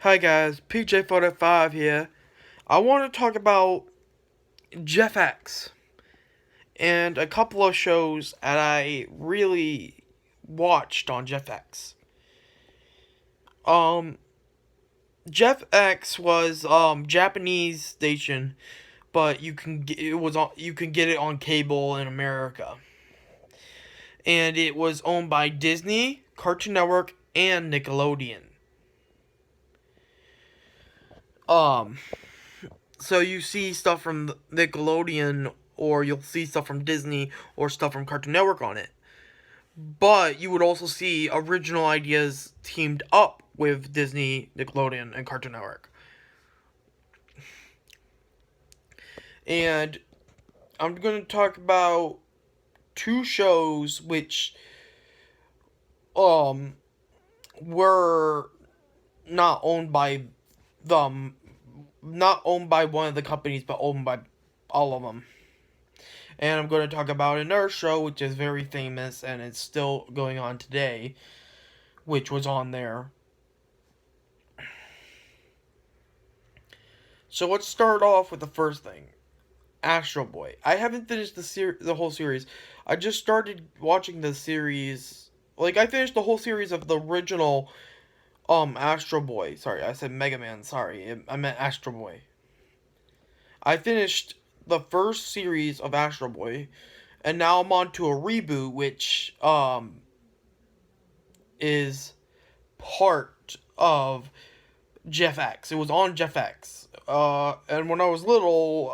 Hi guys, PJ45 here. I want to talk about JeffX and a couple of shows that I really watched on JeffX. Um, JeffX was Japanese station, but you can get it on cable in America, and it was owned by Disney, Cartoon Network, and Nickelodeon. Um, so you see stuff from Nickelodeon, or you'll see stuff from Disney or stuff from Cartoon Network on it. But you would also see original ideas teamed up with Disney, Nickelodeon, and Cartoon Network. And I'm going to talk about two shows which um were not owned by them, not owned by one of the companies, but owned by all of them. And I'm going to talk about another show which is very famous and it's still going on today, which was on there. So let's start off with the first thing, Astro Boy. I haven't finished the whole series. I just started watching the series. Like I finished the whole series of the original Astro Boy. Sorry, I said Mega Man. Sorry, I meant Astro Boy. I finished the first series of Astro Boy, and now I'm on to a reboot, which is part of JeffX. It was on JeffX. And when I was little,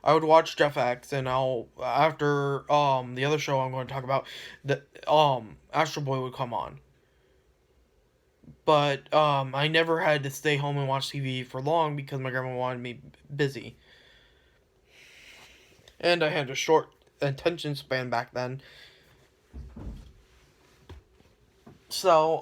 I would watch JeffX, and I'll after the other show I'm going to talk about, the Astro Boy would come on. But I never had to stay home and watch TV for long because my grandma wanted me busy, and I had a short attention span back then. So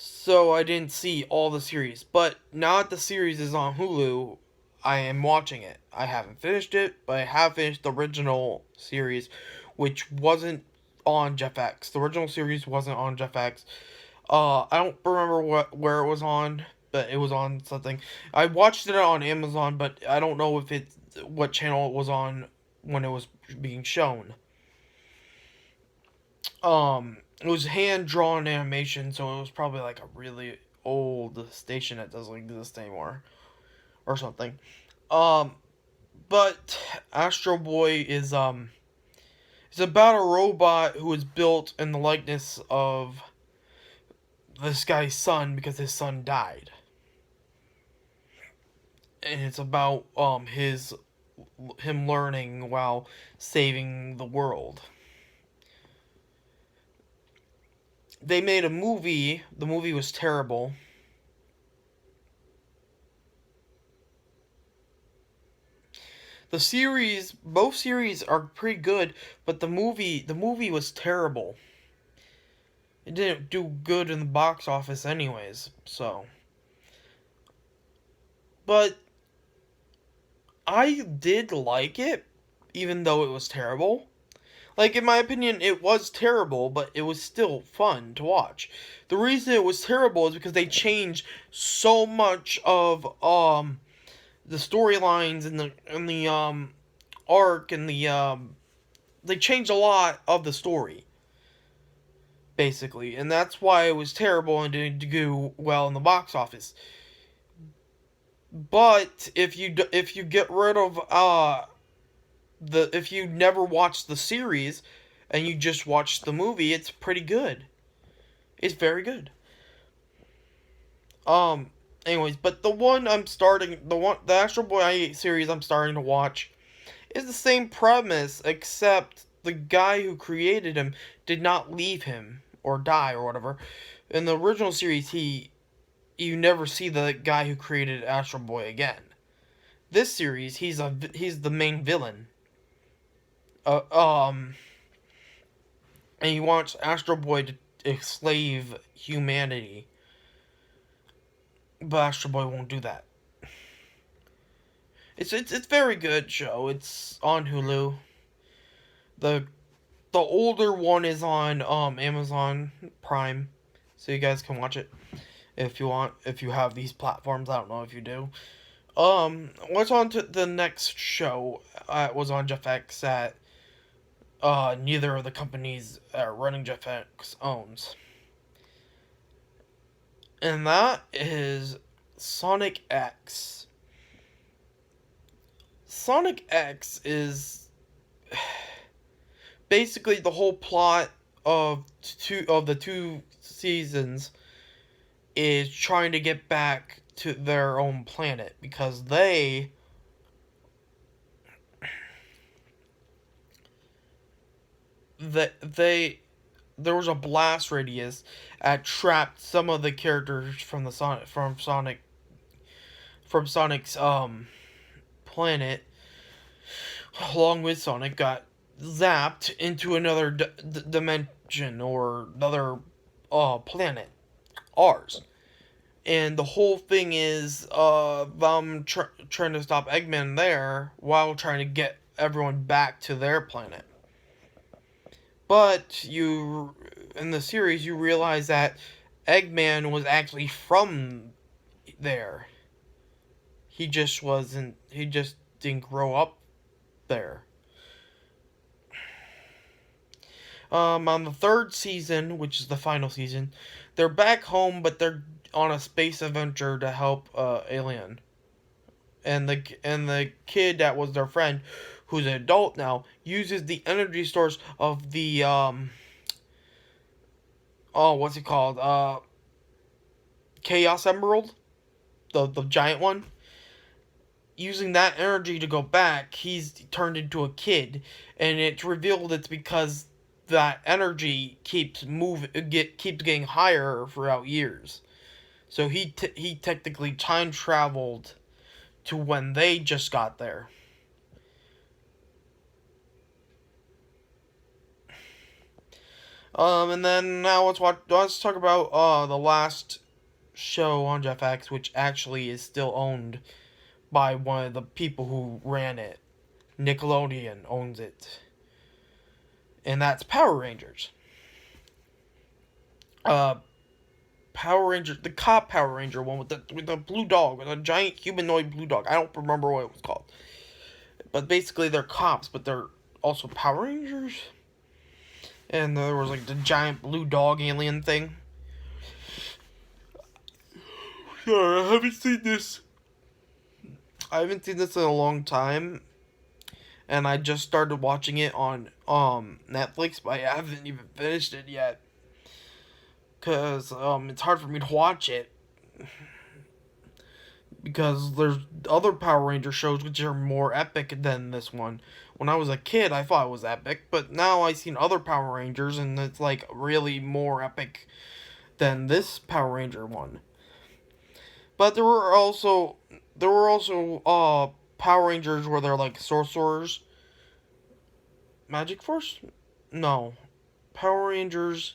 so I didn't see all the series. But now that the series is on Hulu, I am watching it. I haven't finished it, but I have finished the original series, which wasn't on JeffX. The original series wasn't on JeffX. I don't remember where it was on, but it was on something. I watched it on Amazon, but I don't know if it's what channel it was on when it was being shown. It was hand drawn animation, so it was probably like a really old station that doesn't exist anymore or something. Um, but Astro Boy is it's about a robot who is built in the likeness of this guy's son because his son died, and it's about him learning while saving the world. They made a movie. The movie was terrible. Both series are pretty good, but the movie was terrible. It didn't do good in the box office anyways. So, but I did like it even though it was terrible. Like in my opinion it was terrible, but it was still fun to watch. The reason it was terrible is because they changed so much of the storylines and the arc and they changed a lot of the story basically, and that's why it was terrible and didn't do well in the box office. But if you get rid of the if you never watch the series and you just watch the movie, it's pretty good. It's very good. Um. Anyways, but the Astro Boy series I'm starting to watch is the same premise, except the guy who created him did not leave him or die or whatever. In the original series, you never see the guy who created Astro Boy again. This series, he's the main villain. Uh, um, and he wants Astro Boy to enslave humanity, but Astro Boy won't do that. It's very good show. It's on Hulu. The the older one is on Amazon Prime. so you guys can watch it if you want. If you have these platforms, I don't know if you do. What's on to the next show? Was on Jetix that neither of the companies running Jetix owns, and that is Sonic X. Sonic X is basically the whole plot of the two seasons is trying to get back to their own planet because they there was a blast radius that trapped some of the characters from the Sonic's planet, along with Sonic, got zapped into another dimension or another planet, ours. And the whole thing is them trying to stop Eggman there while trying to get everyone back to their planet. But you, in the series, you realize that Eggman was actually from there. He just wasn't. He just didn't grow up there. On the third season, which is the final season, they're back home, but they're on a space adventure to help Alien. And the kid that was their friend, who's an adult now, uses the energy source of the what's it called? Chaos Emerald, the giant one. Using that energy to go back, he's turned into a kid, and it's revealed it's because that energy keeps getting higher throughout years. So he technically time traveled to when they just got there. And then now let's talk about the last show on Jetix, which actually is still owned by one of the people who ran it. Nickelodeon owns it, and that's Power Rangers. Power Ranger, the cop Power Ranger one with the blue dog, with a giant humanoid blue dog. I don't remember what it was called, but basically they're cops, but they're also Power Rangers. And there was like the giant blue dog alien thing. Sorry, I haven't seen this. I haven't seen this in a long time, and I just started watching it on Netflix, but I haven't even finished it yet. Cause it's hard for me to watch it because there's other Power Ranger shows which are more epic than this one. When I was a kid, I thought it was epic, but now I've seen other Power Rangers and it's like really more epic than this Power Ranger one. But there were also Power Rangers where they're like sorcerers. Magic Force? No. Power Rangers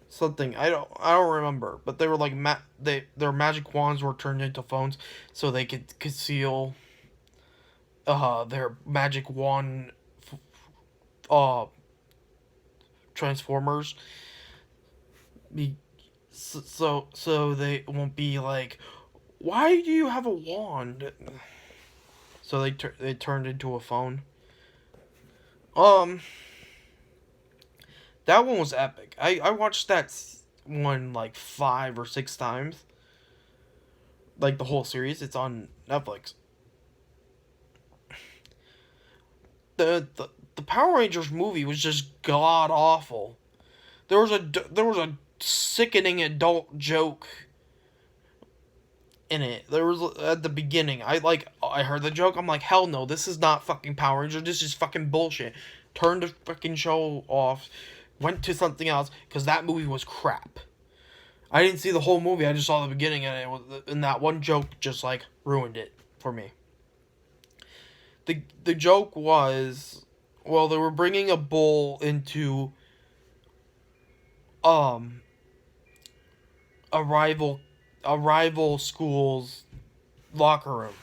something. I don't remember, but they were like their magic wands were turned into phones so they could conceal their magic wand uh transformers so they won't be like, why do you have a wand? So they turned into a phone. Um that one was epic. I watched that one like 5 or 6 times. Like the whole series. It's on Netflix. The Power Rangers movie was just god awful. There was a sickening adult joke in it. There was at the beginning. I heard the joke. I'm like, hell no, this is not fucking Power Rangers. This is fucking bullshit. Turned the fucking show off. Went to something else because that movie was crap. I didn't see the whole movie. I just saw the beginning, and that one joke just like ruined it for me. The joke was, well, they were bringing a bull into um a rival school's locker room,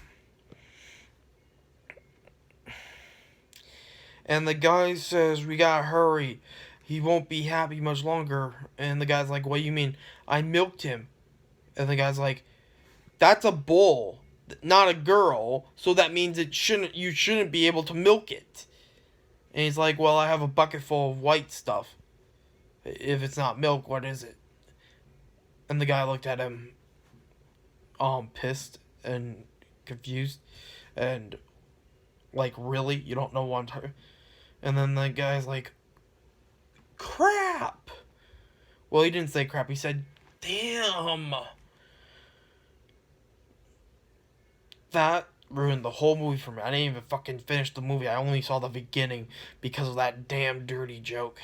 and the guy says, "We gotta hurry." he won't be happy much longer. And the guy's like, what do you mean? I milked him. And the guy's like, that's a bull, not a girl, so that means you shouldn't be able to milk it. And he's like, well, I have a bucket full of white stuff. If it's not milk, what is it? And the guy looked at him, pissed and confused, and like, really? You don't know one time? And then the guy's like, crap! Well, he didn't say crap, he said, damn! That ruined the whole movie for me. I didn't even fucking finish the movie. I only saw the beginning because of that damn dirty joke.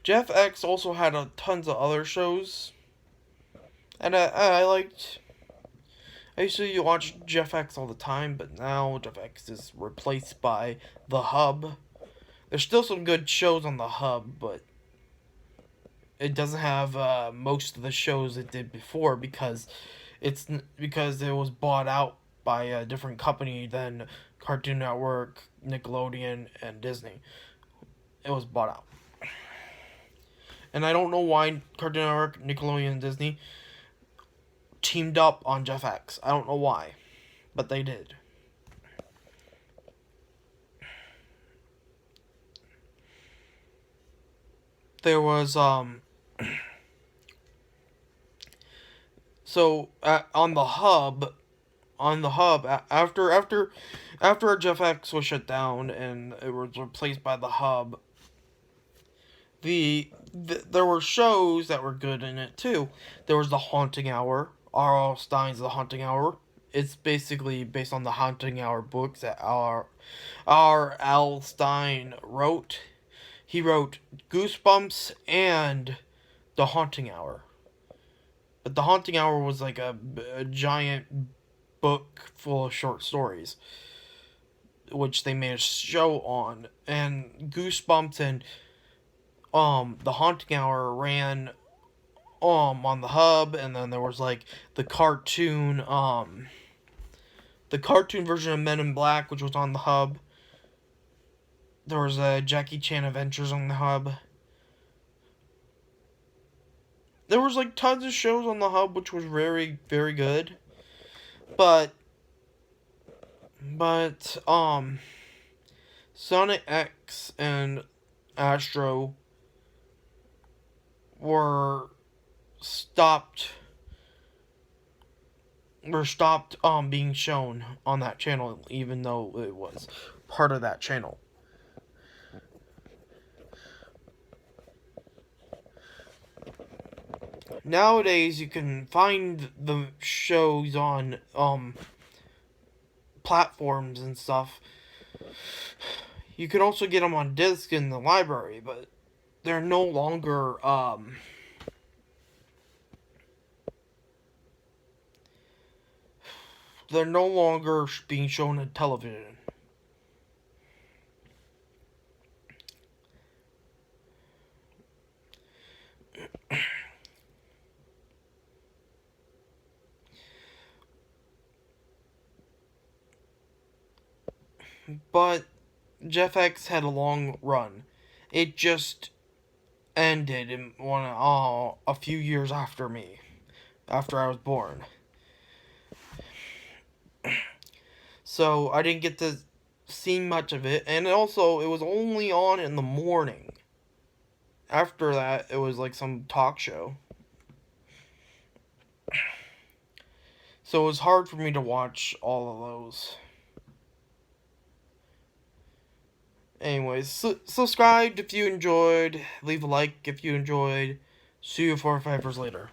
Jeff X also had tons of other shows, and I liked. I used to watch Jeff X all the time, but now Jeff X is replaced by The Hub. There's still some good shows on The Hub, but it doesn't have most of the shows it did before because it was bought out by a different company than Cartoon Network, Nickelodeon, and Disney. It was bought out. And I don't know why Cartoon Network, Nickelodeon, and Disney teamed up on Jeff X. I don't know why, but they did. There was so on the hub after Jeff X was shut down and it was replaced by the hub, there were shows that were good in it too. There was The Haunting Hour, R.L. Stein's The Haunting Hour. It's basically based on the Haunting Hour books that R.L. Stein wrote. He wrote Goosebumps and The Haunting Hour. But The Haunting Hour was like a giant book full of short stories, which they made a show on. And Goosebumps and The Haunting Hour ran on the hub, and then there was like the cartoon version of Men in Black, which was on the hub. There was a Jackie Chan Adventures on the hub. There was like tons of shows on the hub, which was very, very good. But Sonic X and Astro were stopped being shown on that channel, even though it was part of that channel. Nowadays, you can find the shows on platforms and stuff. You can also get them on disc in the library, but they're no longer being shown on television. But Jeff X had a long run. It just ended in a few years after I was born. So I didn't get to see much of it, and also it was only on in the morning. After that, it was like some talk show. So it was hard for me to watch all of those. Anyways, subscribe if you enjoyed. Leave a like if you enjoyed. See you 4 or 5 years later.